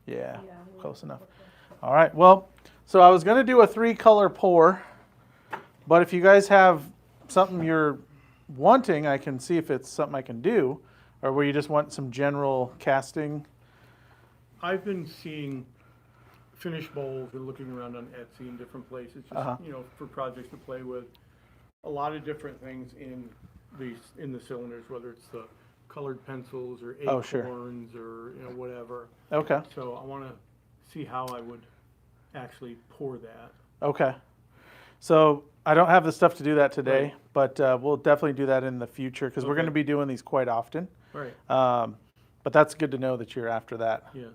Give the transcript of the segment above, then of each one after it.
Yeah, Yeah, we close enough. looked at All right, well, so I was going to do a 3-color pour, but if you guys have something you're wanting, I can see if it's something I can do, or where you just want some general casting. I've been seeing finished bowls and looking around on Etsy and different places, just, you know, for projects to play with. A lot of different things in the cylinders, whether it's the colored pencils or Oh, sure. acorns or, you know, whatever. Okay, So I want to see how I would actually pour that. okay. So I don't have the stuff to do that today, Right. but we'll definitely do that in the future because we're going to Okay. be doing these quite often. Right. But that's good to know that you're after that. Yeah.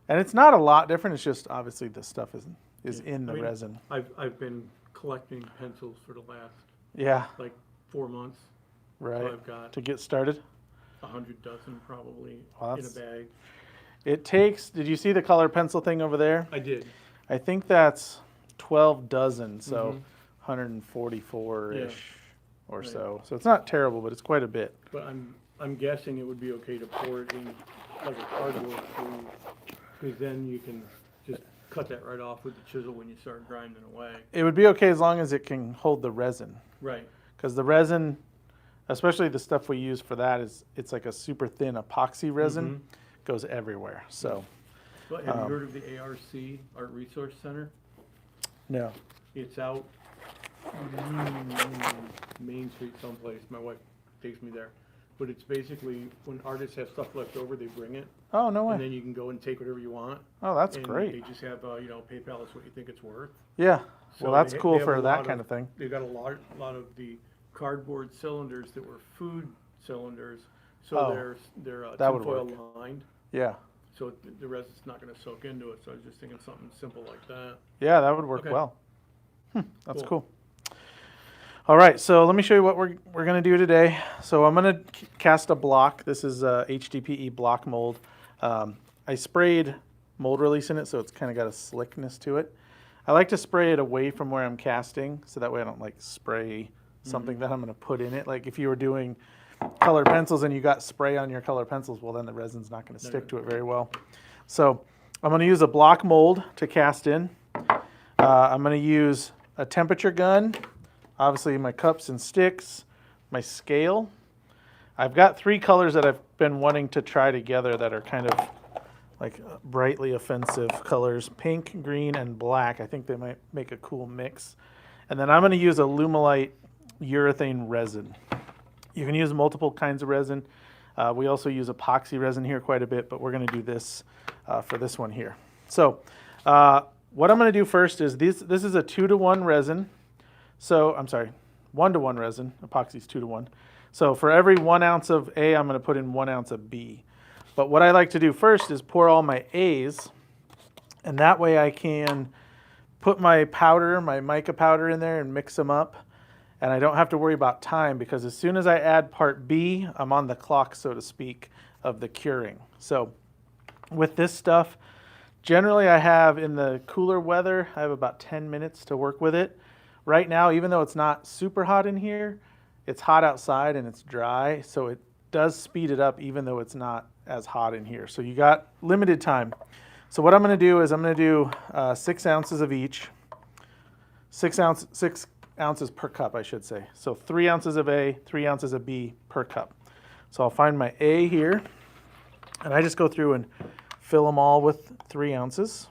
And it's not a lot different. It's just obviously the stuff is Yeah. in the I mean, resin. I've been collecting pencils for the last Yeah, like 4 months. right. So I've got To get started. 100 dozen probably Well, in a that's- bag. It takes, did you see the color pencil thing over there? I did. I think that's 12 dozen, so Mhm. 144-ish or Right. so. So it's not terrible, but it's quite a bit. But I'm guessing it would be okay to pour it in like a cardboard sleeve, because then you can just cut that right off with the chisel when you start grinding away. It would be okay as long as it can hold the resin. Right. Because the resin, especially the stuff we use for that, it's like a super thin epoxy resin. Goes everywhere. So, But have you heard of the ARC, Art Resource Center? no. It's out Main Street someplace. My wife takes me there. But it's basically when artists have stuff left over, they bring it, Oh, no and way. then you can go and take whatever you want. Oh, that's And great. They just have, you know, PayPal is what you think it's worth. Yeah. So Well, that's they cool have for a that lot kind of thing. They've got a lot of the cardboard cylinders that were food cylinders, so Oh, they're that would tinfoil work. lined, Yeah. so the resin's not going to soak into it. So I was just thinking something simple like that. Yeah, that would work Okay. well. That's Cool. cool. All right, so let me show you what we're going to do today. So I'm going to cast a block. This is HDPE block mold. I sprayed mold release in it, so it's kind of got a slickness to it. I like to spray it away from where I'm casting, so that way I don't like spray something that I'm going to put in it. Like if you were doing colored pencils and you got spray on your colored pencils, well then the resin's not going to stick to it very well. So I'm going to use a block mold to cast in. I'm going to use a temperature gun, obviously my cups and sticks, my scale. I've got 3 colors that I've been wanting to try together that are kind of like brightly offensive colors, pink, green, and black. I think they might make a cool mix. And then I'm going to use a Lumelite urethane resin. You can use multiple kinds of resin. We also use epoxy resin here quite a bit, but we're going to do this for this one here. So what I'm going to do first is this is a 2-to-1 resin. So I'm sorry, 1-to-1 resin. Epoxy's 2-to-1. So for every 1 ounce of A, I'm going to put in 1 ounce of B. But what I like to do first is pour all my A's, and that way I can put my powder, my mica powder in there and mix them up. And I don't have to worry about time because as soon as I add part B, I'm on the clock, so to speak, of the curing. So with this stuff, generally I have in the cooler weather, I have about 10 minutes to work with it. Right now, even though it's not super hot in here, it's hot outside and it's dry, so it does speed it up even though it's not as hot in here. So you got limited time. So what I'm going to do is I'm going to do 6 ounces of each. 6 ounces per cup, I should say. So 3 ounces of A, 3 ounces of B per cup. So I'll find my A here, and I just go through and fill them all with 3 ounces.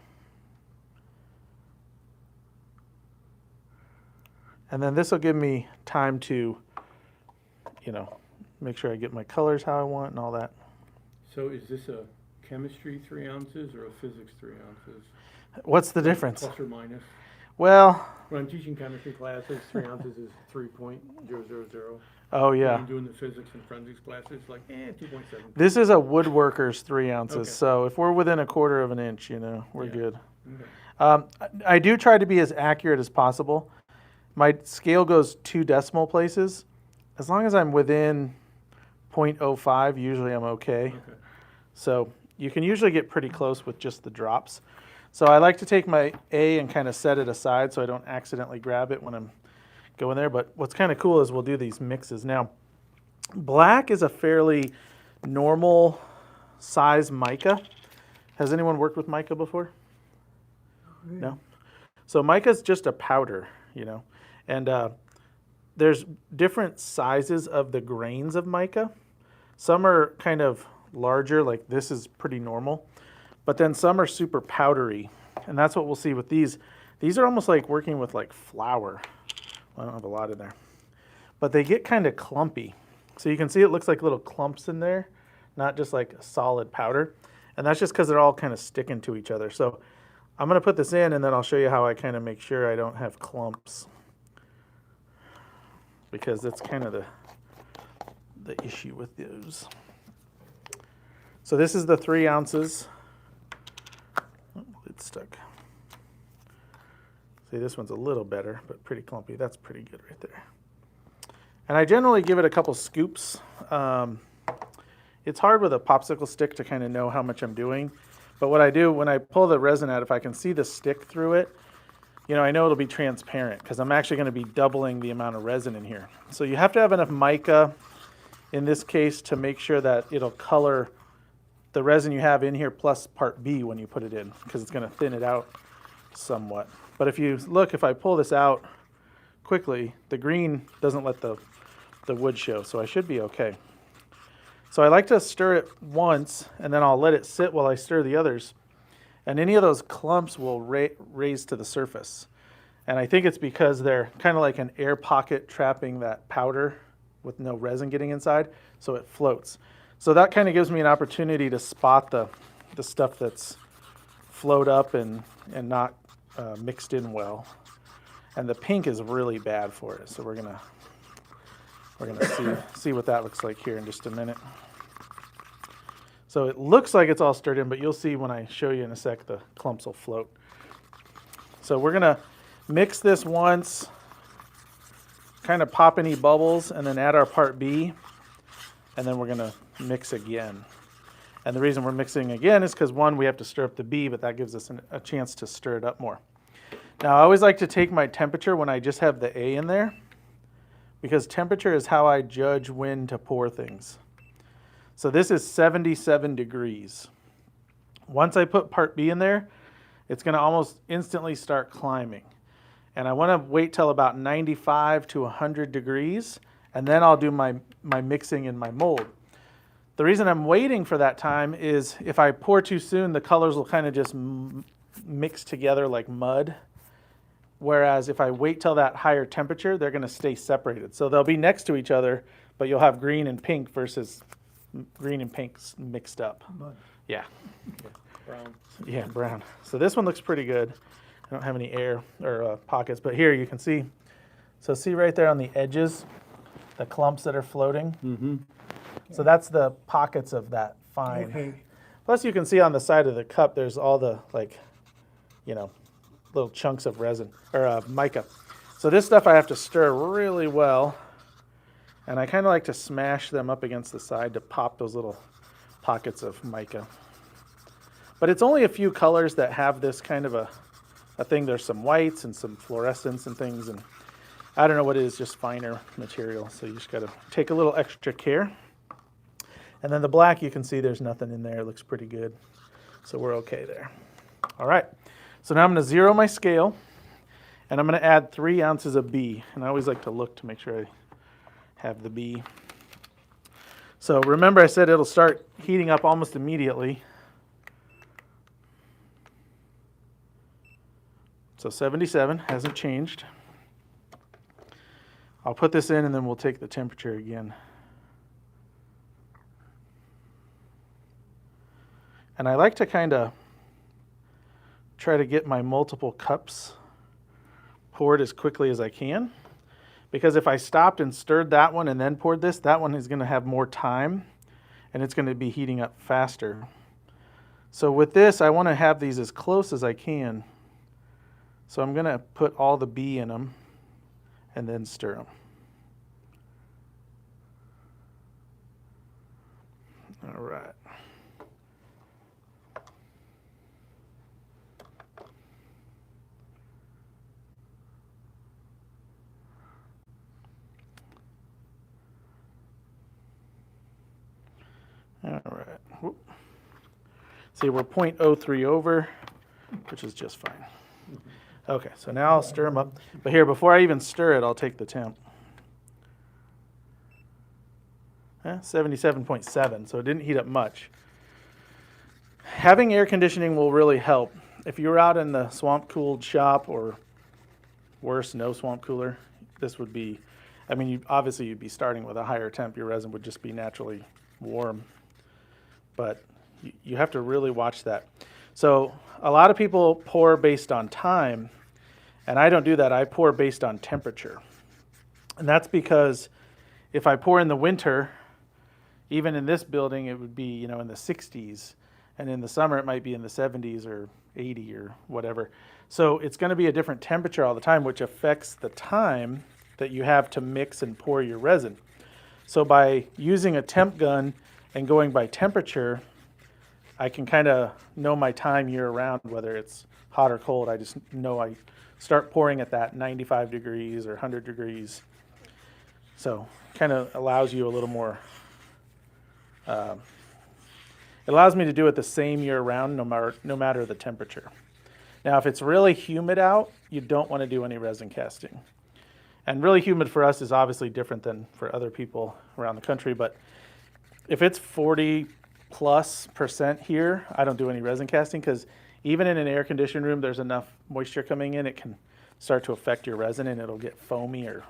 And then this will give me time to, you know, make sure I get my colors how I want and all that. So is this a chemistry 3 ounces or a physics 3 ounces? What's the difference? Plus or minus? Well, When I'm teaching chemistry classes, 3 ounces is 3.000. oh When yeah. I'm doing the physics and forensics classes, like 2.7. This is a woodworker's 3 ounces. Okay. So if we're within a quarter of an inch, you know, we're Yeah. good. Okay. I do try to be as accurate as possible. My scale goes 2 decimal places. As long as I'm within 0.05, usually I'm okay. Okay. So you can usually get pretty close with just the drops. So I like to take my A and kind of set it aside so I don't accidentally grab it when I'm going there. But what's kind of cool is we'll do these mixes. Now, black is a fairly normal size mica. Has anyone worked with mica before? No? So mica is just a powder, you know, and there's different sizes of the grains of mica. Some are kind of larger, like this is pretty normal, but then some are super powdery, and that's what we'll see with these. These are almost like working with like flour. Well, I don't have a lot in there, but they get kind of clumpy. So you can see it looks like little clumps in there, not just like a solid powder. And that's just because they're all kind of sticking to each other. So I'm going to put this in, and then I'll show you how I kind of make sure I don't have clumps, because that's kind of the issue with those. So this is the 3 ounces. Oh, it's stuck. See, this one's a little better, but pretty clumpy. That's pretty good right there. And I generally give it a couple scoops. It's hard with a popsicle stick to kind of know how much I'm doing. But what I do when I pull the resin out, if I can see the stick through it, you know, I know it'll be transparent because I'm actually going to be doubling the amount of resin in here. So you have to have enough mica in this case to make sure that it'll color the resin you have in here plus part B when you put it in, because it's going to thin it out somewhat. But if you look, if I pull this out quickly, the green doesn't let the wood show, so I should be okay. So I like to stir it once, and then I'll let it sit while I stir the others. And any of those clumps will raise to the surface. And I think it's because they're kind of like an air pocket trapping that powder with no resin getting inside, so it floats. So that kind of gives me an opportunity to spot the stuff that's flowed up and not mixed in well. And the pink is really bad for it, so we're gonna see what that looks like here in just a minute. So it looks like it's all stirred in, but you'll see when I show you in a sec, the clumps will float. So we're gonna mix this once, kind of pop any bubbles, and then add our part B, and then we're gonna mix again. And the reason we're mixing again is because, one, we have to stir up the B, but that gives us a chance to stir it up more. Now, I always like to take my temperature when I just have the A in there, because temperature is how I judge when to pour things. So this is 77 degrees. Once I put part B in there, it's going to almost instantly start climbing. And I want to wait till about 95 to 100 degrees, and then I'll do my mixing in my mold. The reason I'm waiting for that time is if I pour too soon, the colors will kind of just mix together like mud. Whereas if I wait till that higher temperature, they're going to stay separated. So they'll be next to each other, but you'll have green and pink versus green and pink mixed up. Mud. Yeah. Brown. Yeah, brown. So this one looks pretty good. I don't have any air or pockets, but here you can see. So see right there on the edges, the clumps that are floating? Mm-hmm. So that's the pockets of that fine. Okay. Plus you can see on the side of the cup, there's all the, like, you know, little chunks of resin, or mica. So this stuff I have to stir really well, and I kind of like to smash them up against the side to pop those little pockets of mica. But it's only a few colors that have this kind of a thing. There's some whites and some fluorescents and things, and I don't know what it is, just finer material, so you just got to take a little extra care. And then the black, you can see there's nothing in there. It looks pretty good, so we're okay there. All right. So now I'm going to zero my scale, and I'm going to add 3 ounces of B. And I always like to look to make sure I have the B. So remember I said it'll start heating up almost immediately. So 77 hasn't changed. I'll put this in, and then we'll take the temperature again. And I like to kind of try to get my multiple cups poured as quickly as I can, because if I stopped and stirred that one and then poured this, that one is going to have more time and it's going to be heating up faster. So with this, I want to have these as close as I can. So I'm going to put all the B in them and then stir them. All right. All right. Whoop. See, we're 0.03 over, which is just fine. Okay, so now I'll stir them up. But here, before I even stir it, I'll take the temp. 77.7, so it didn't heat up much. Having air conditioning will really help. If you're out in the swamp-cooled shop, or worse, no swamp cooler, this would be, I mean, obviously you'd be starting with a higher temp. Your resin would just be naturally warm. But you have to really watch that. So a lot of people pour based on time, and I don't do that. I pour based on temperature. And that's because if I pour in the winter, even in this building, it would be, you know, in the 60s. And in the summer, it might be in the 70s or 80 or whatever. So it's going to be a different temperature all the time, which affects the time that you have to mix and pour your resin. So by using a temp gun and going by temperature, I can kind of know my time year round, whether it's hot or cold. I just know I start pouring at that 95 degrees or 100 degrees. So kind of allows you a little more, it allows me to do it the same year round, no matter the temperature. Now, if it's really humid out, you don't want to do any resin casting. And really humid for us is obviously different than for other people around the country, but if it's 40+% here, I don't do any resin casting, because even in an air-conditioned room, there's enough moisture coming in, it can start to affect your resin and it'll get foamy or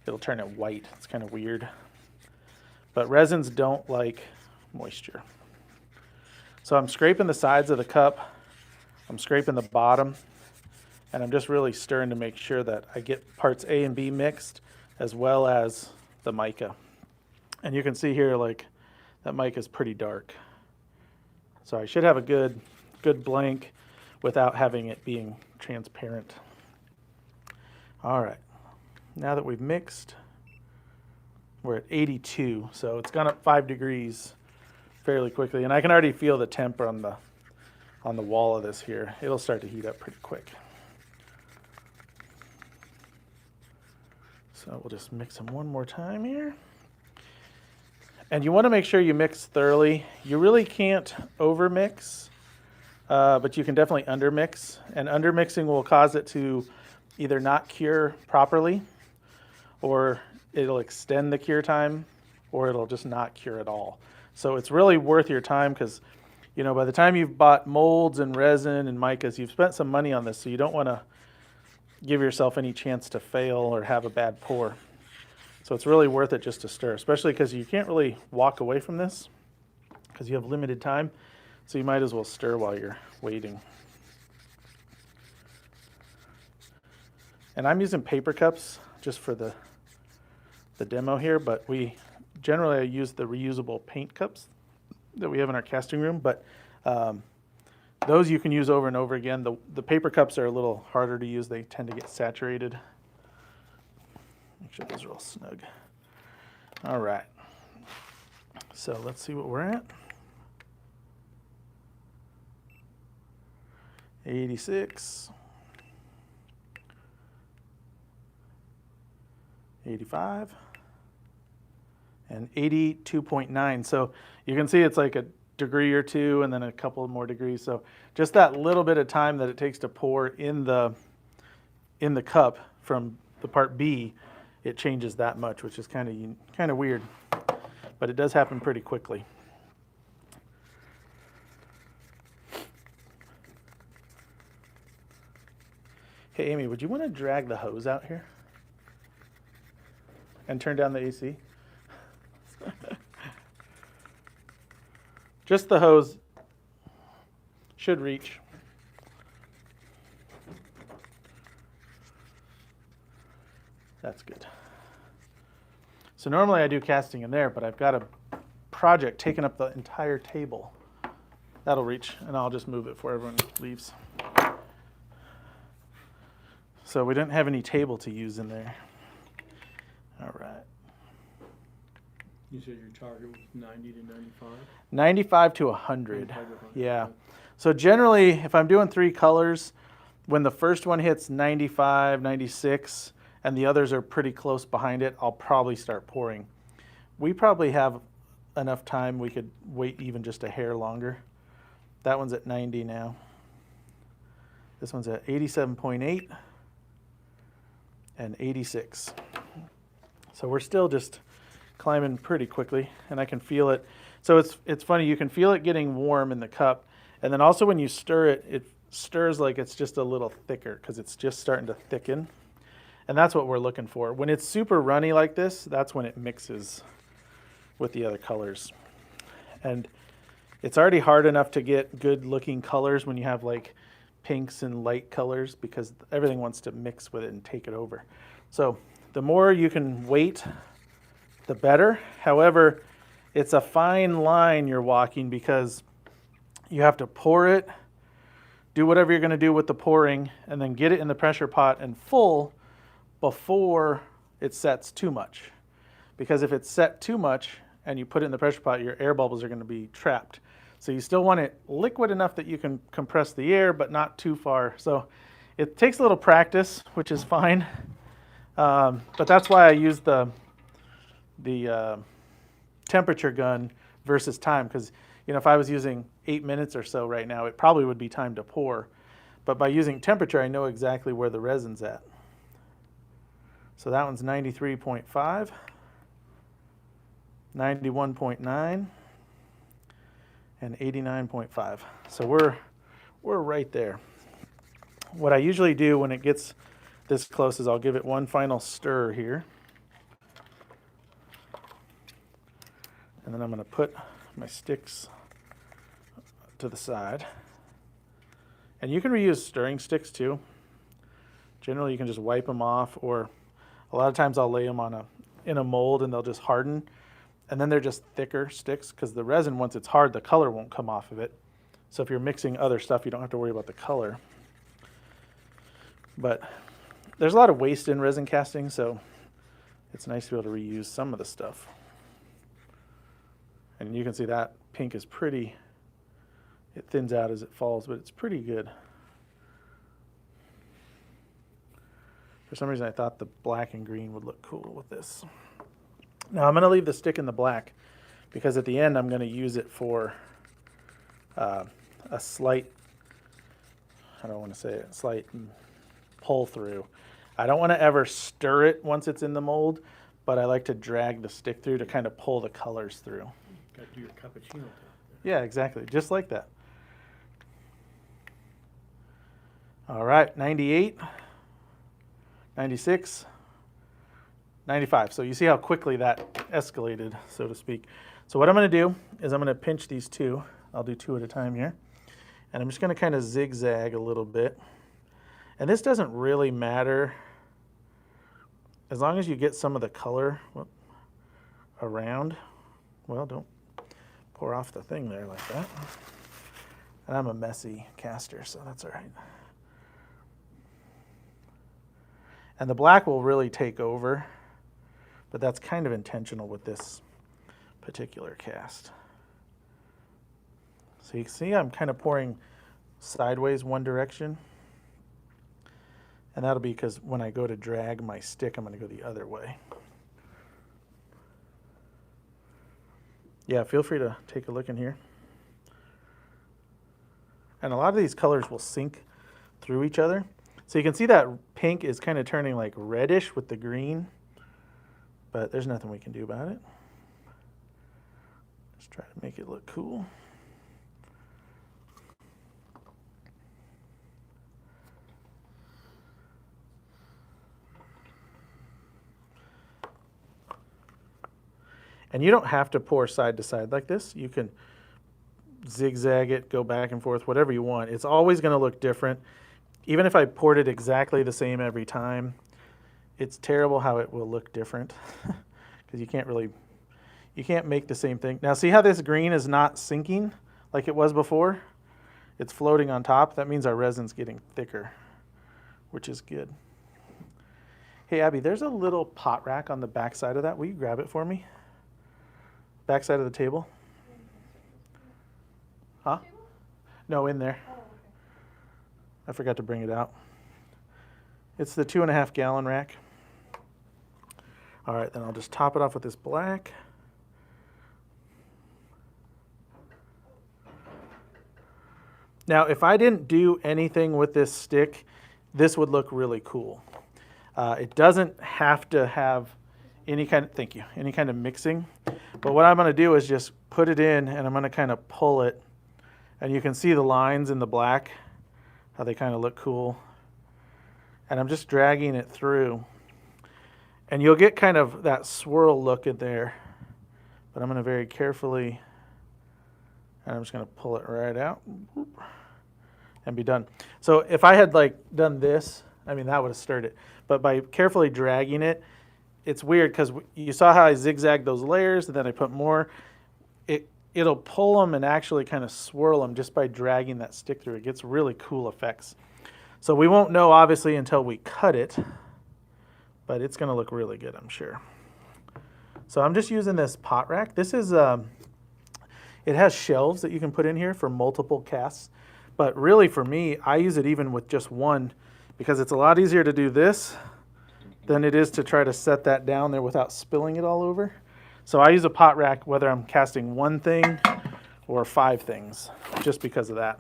it'll turn it white. It's kind of weird. But resins don't like moisture. So I'm scraping the sides of the cup, I'm scraping the bottom, and I'm just really stirring to make sure that I get parts A and B mixed, as well as the mica. And you can see here, like, that mica is pretty dark. So I should have a good blank without having it being transparent. All right, now that we've mixed, we're at 82, so it's gone up 5 degrees fairly quickly, and I can already feel the temp on the wall of this here. It'll start to heat up pretty quick. So we'll just mix them one more time here. And you want to make sure you mix thoroughly. You really can't overmix, but you can definitely undermix. And undermixing will cause it to either not cure properly, or it'll extend the cure time, or it'll just not cure at all. So it's really worth your time, because, you know, by the time you've bought molds and resin and micas, you've spent some money on this, so you don't want to give yourself any chance to fail or have a bad pour. So it's really worth it just to stir, especially because you can't really walk away from this because you have limited time. So you might as well stir while you're waiting. And I'm using paper cups just for the demo here, but I use the reusable paint cups that we have in our casting room, but those you can use over and over again. The paper cups are a little harder to use. They tend to get saturated. Make sure those are all snug. All right. So let's see what we're at. 86. 85. And 82.9. So you can see it's like a degree or two and then a couple more degrees. So just that little bit of time that it takes to pour in the cup from the part B, it changes that much, which is kind of weird, but it does happen pretty quickly. Hey Amy, would you want to drag the hose out here and turn down the AC? Just the hose should reach. That's good. So normally I do casting in there, but I've got a project taking up the entire table. That'll reach, and I'll just move it before everyone leaves. So we didn't have any table to use in there. All right. You said your target was 90 to 95? 95 to 100. 95 to 100. Yeah. So generally, if I'm doing 3 colors, when the first one hits 95, 96, and the others are pretty close behind it, I'll probably start pouring. We probably have enough time we could wait even just a hair longer. That one's at 90 now. This one's at 87.8 and 86. So we're still just climbing pretty quickly, and I can feel it. So it's funny, you can feel it getting warm in the cup, and then also when you stir it, it stirs like it's just a little thicker because it's just starting to thicken. And that's what we're looking for. When it's super runny like this, that's when it mixes with the other colors. And it's already hard enough to get good looking colors when you have like pinks and light colors because everything wants to mix with it and take it over. So the more you can wait, the better. However, it's a fine line you're walking because you have to pour it, do whatever you're going to do with the pouring, and then get it in the pressure pot and full before it sets too much. Because if it's set too much and you put it in the pressure pot, your air bubbles are going to be trapped. So you still want it liquid enough that you can compress the air, but not too far. So it takes a little practice, which is fine. But that's why I use the temperature gun versus time. Because if I was using 8 minutes or so right now, it probably would be time to pour. But by using temperature, I know exactly where the resin's at. So that one's 93.5, 91.9, and 89.5. So we're right there. What I usually do when it gets this close is I'll give it one final stir here. And then I'm going to put my sticks to the side. And you can reuse stirring sticks too. Generally you can just wipe them off, or a lot of times I'll lay them in a mold and they'll just harden. And then they're just thicker sticks because the resin, once it's hard, the color won't come off of it. So if you're mixing other stuff, you don't have to worry about the color. But there's a lot of waste in resin casting, so it's nice to be able to reuse some of the stuff. And you can see that pink is pretty, it thins out as it falls, but it's pretty good. For some reason I thought the black and green would look cool with this. Now I'm going to leave the stick in the black because at the end I'm going to use it for a slight, I don't want to say it, slight pull through. I don't want to ever stir it once it's in the mold, but I like to drag the stick through to kind of pull the colors through. Got to do your cappuccino. Yeah, exactly. Just like that. All right, 98, 96, 95. So you see how quickly that escalated, so to speak. So what I'm going to do is I'm going to pinch these two. I'll do two at a time here. And I'm just going to kind of zigzag a little bit. And this doesn't really matter as long as you get some of the color around. Well, don't pour off the thing there like that. And I'm a messy caster, so that's all right. And the black will really take over, but that's kind of intentional with this particular cast. So you can see I'm kind of pouring sideways one direction. And that'll be because when I go to drag my stick, I'm going to go the other way. Yeah, feel free to take a look in here. And a lot of these colors will sink through each other. So you can see that pink is kind of turning like reddish with the green, but there's nothing we can do about it. Just try to make it look cool. And you don't have to pour side to side like this. You can zigzag it, go back and forth, whatever you want. It's always going to look different. Even if I poured it exactly the same every time, it's terrible how it will look different because you can't make the same thing. Now see how this green is not sinking like it was before? It's floating on top. That means our resin's getting thicker, which is good. Hey Abby, there's a little pot rack on the back side of that. Will you grab it for me? Back side of the table. Huh? No, in there. Oh, okay. I forgot to bring it out. It's the 2.5 gallon rack. All right, then I'll just top it off with this black. Now, if I didn't do anything with this stick, this would look really cool. It doesn't have to have any kind of, thank you, any kind of mixing. But what I'm going to do is just put it in, and I'm going to kind of pull it. And you can see the lines in the black, how they kind of look cool. And I'm just dragging it through. And you'll get kind of that swirl look in there. But I'm going to very carefully, and I'm just going to pull it right out and be done. So if I had like done this, I mean, that would have stirred it. But by carefully dragging it, it's weird because you saw how I zigzagged those layers and then I put more. It'll pull them and actually kind of swirl them just by dragging that stick through. It gets really cool effects. So we won't know obviously until we cut it, but it's going to look really good, I'm sure. So I'm just using this pot rack. This is, it has shelves that you can put in here for multiple casts. But really for me, I use it even with just one because it's a lot easier to do this than it is to try to set that down there without spilling it all over. So I use a pot rack whether I'm casting one thing or 5 things, just because of that.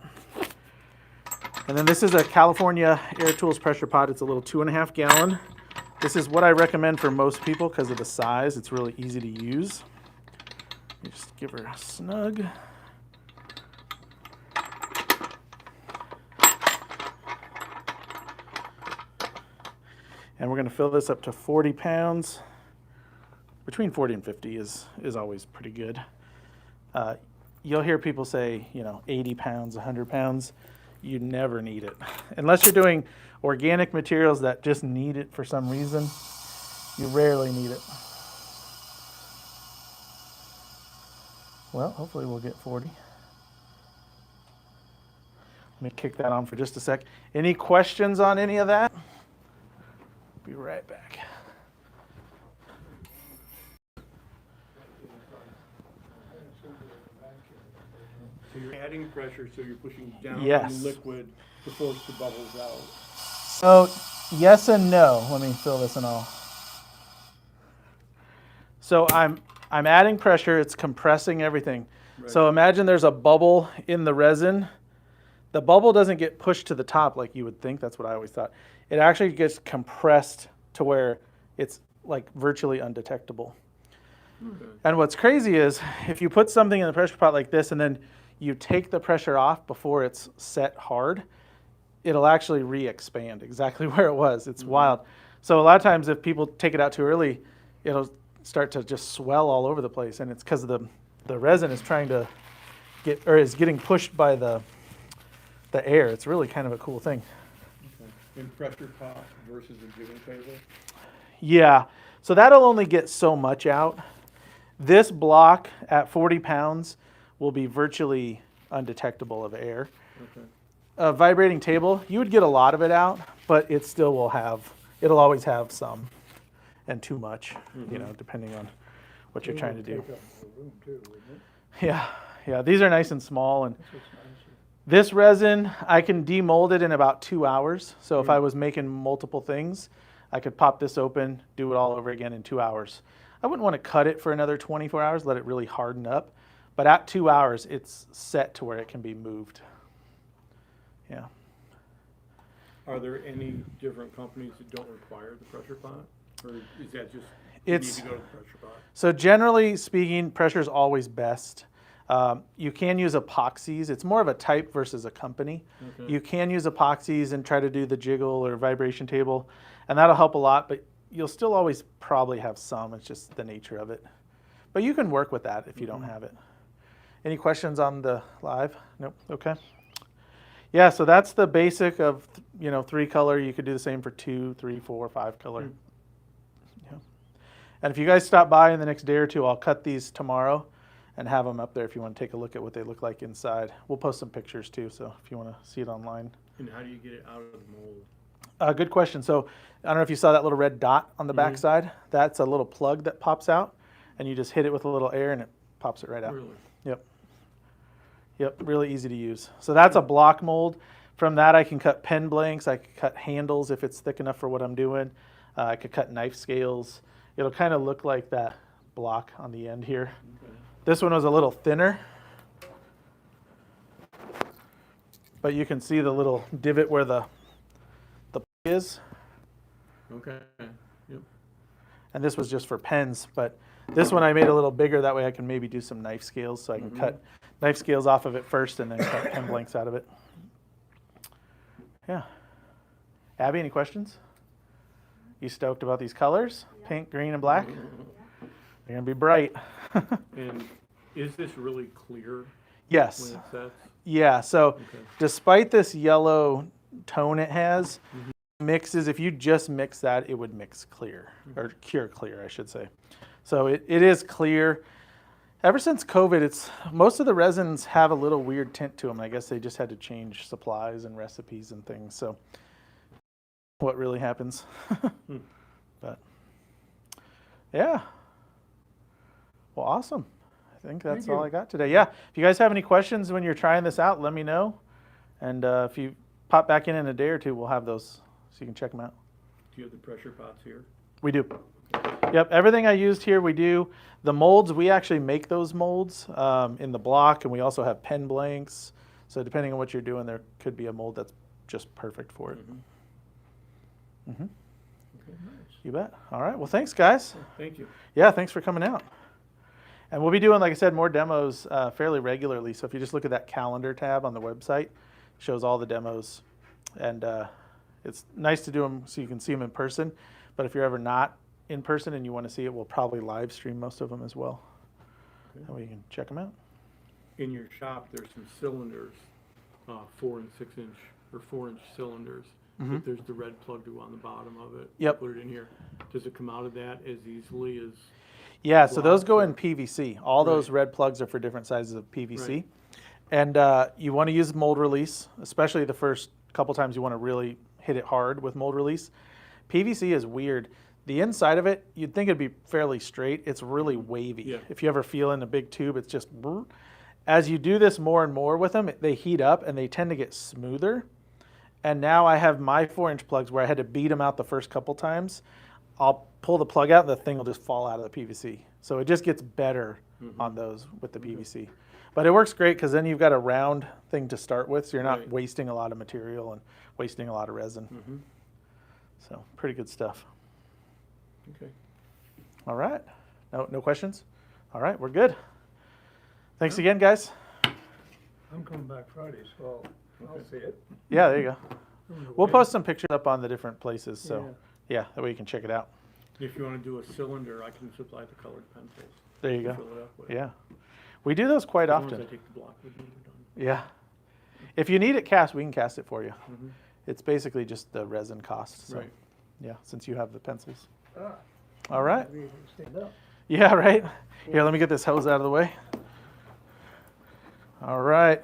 And then this is a California Air Tools pressure pot. It's a little 2.5 gallon. This is what I recommend for most people because of the size. It's really easy to use. You just give her a snug. And we're going to fill this up to 40 pounds. Between 40 and 50 is always pretty good. You'll hear people say, 80 pounds, 100 pounds. You never need it. Unless you're doing organic materials that just need it for some reason, you rarely need it. Well, hopefully we'll get 40. Let me kick that on for just a sec. Any questions on any of that? Be right back. So you're adding pressure, so you're pushing down Yes. on the liquid to force the bubbles out. So yes and no. Let me fill this in all. So I'm adding pressure. It's compressing everything. Right. So imagine there's a bubble in the resin. The bubble doesn't get pushed to the top like you would think. That's what I always thought. It actually gets compressed to where it's like virtually undetectable. Okay. And what's crazy is if you put something in the pressure pot like this and then you take the pressure off before it's set hard, it'll actually re-expand exactly where it was. It's wild. So a lot of times if people take it out too early, it'll start to just swell all over the place. And it's because the resin is trying to is getting pushed by the air. It's really kind of a cool thing. Okay. And pressure pot versus a jigging table? Yeah. So that'll only get so much out. This block at 40 pounds will be virtually undetectable of air. Okay. A vibrating table, you would get a lot of it out, but it still will it'll always have some and too much, depending on what you're trying to do. Yeah, these are nice and small. And this resin, I can demold it in about 2 hours. So if I was making multiple things, I could pop this open, do it all over again in 2 hours. I wouldn't want to cut it for another 24 hours, let it really harden up. But at 2 hours, it's set to where it can be moved. Yeah. Are there any different companies that don't require the pressure pot? Or is that just, It's- you need to go to the pressure pot? So generally speaking, pressure is always best. You can use epoxies. It's more of a type versus a company. Okay. You can use epoxies and try to do the jiggle or vibration table, and that'll help a lot, but you'll still always probably have some. It's just the nature of it. But you can work with that if you don't have it. Any questions on the live? Nope. Okay. Yeah, so that's the basic of 3 color. You could do the same for 2, 3, 4, 5 color. Yeah. And if you guys stop by in the next day or two, I'll cut these tomorrow and have them up there if you want to take a look at what they look like inside. We'll post some pictures too, so if you want to see it online. And how do you get it out of the mold? Good question. So I don't know if you saw that little red dot on the back side. That's a little plug that pops out, and you just hit it with a little air and it pops it right out. Really? Yep, really easy to use. So that's a block mold. From that I can cut pen blanks, I can cut handles if it's thick enough for what I'm doing. I could cut knife scales. It'll kind of look like that block on the end here. Okay. This one was a little thinner. but you can see the little divot where the plug is. Okay. Yep. And this was just for pens, but this one I made a little bigger. That way I can maybe do some knife scales, so I can cut knife scales off of it first and then cut pen blanks out of it. Yeah. Abby, any questions? You stoked about these colors? Pink, green, and black? They're going to be bright. And is this really clear Yes. when it sets? Yeah, so Okay. despite this yellow tone it has, mixes, if you just mix that, it would mix clear, or cure clear, I should say. So it is clear. Ever since COVID, most of the resins have a little weird tint to them. I guess they just had to change supplies and recipes and things. So what really happens? But yeah. Well, awesome. I think that's all I got today. Yeah. If you guys have any questions when you're trying this out, let me know. And if you pop back in a day or two, we'll have those so you can check them out. Do you have the pressure pots here? We do. Yep, everything I used here we do. The molds, we actually make those molds in the block, and we also have pen blanks. So depending on what you're doing, there could be a mold that's just perfect for it. Okay, nice. You bet. All right, well, thanks, guys. Thank you. Yeah, thanks for coming out. And we'll be doing, like I said, more demos fairly regularly. So if you just look at that calendar tab on the website, it shows all the demos. And it's nice to do them so you can see them in person. But if you're ever not in person and you want to see it, we'll probably live stream most of them as well. Okay. That way you can check them out. In your shop, there's some cylinders, 4 and 6 inch or 4-inch cylinders. But there's the red plug to on the bottom of it. Yep. Put it in here. Does it come out of that as easily as? Yeah, so those go blocks, in PVC. All those red plugs are for different sizes of PVC. Right. And you want to use mold release, especially the first couple times you want to really hit it hard with mold release. PVC is weird. The inside of it, you'd think it'd be fairly straight. It's really wavy. Yeah. If you ever feel in a big tube, it's just, as you do this more and more with them, they heat up and they tend to get smoother. And now I have my 4-inch plugs where I had to beat them out the first couple times. I'll pull the plug out and the thing will just fall out of the PVC. So it just gets better on those with the PVC. But it works great because then you've got a round thing to start with, so you're not wasting a lot of material and wasting a lot of resin. So pretty good stuff. Okay. All right. No questions? All right, we're good. Thanks again, guys. I'm coming back Friday, so I'll see it. Yeah, there you go. We'll post some pictures up on the different places, so yeah, that way you can check it out. If you want to do a cylinder, I can supply the colored pencils. There you to go. fill it up with. Yeah. We do those quite As long as often. I take the block with me, you're done. Yeah. If you need it cast, we can cast it for you. It's basically just the resin cost. So, Right. yeah, since you have the pencils. Ah, All right. maybe you can stand up. Yeah, right. Here, let me get this hose out of the way. All right.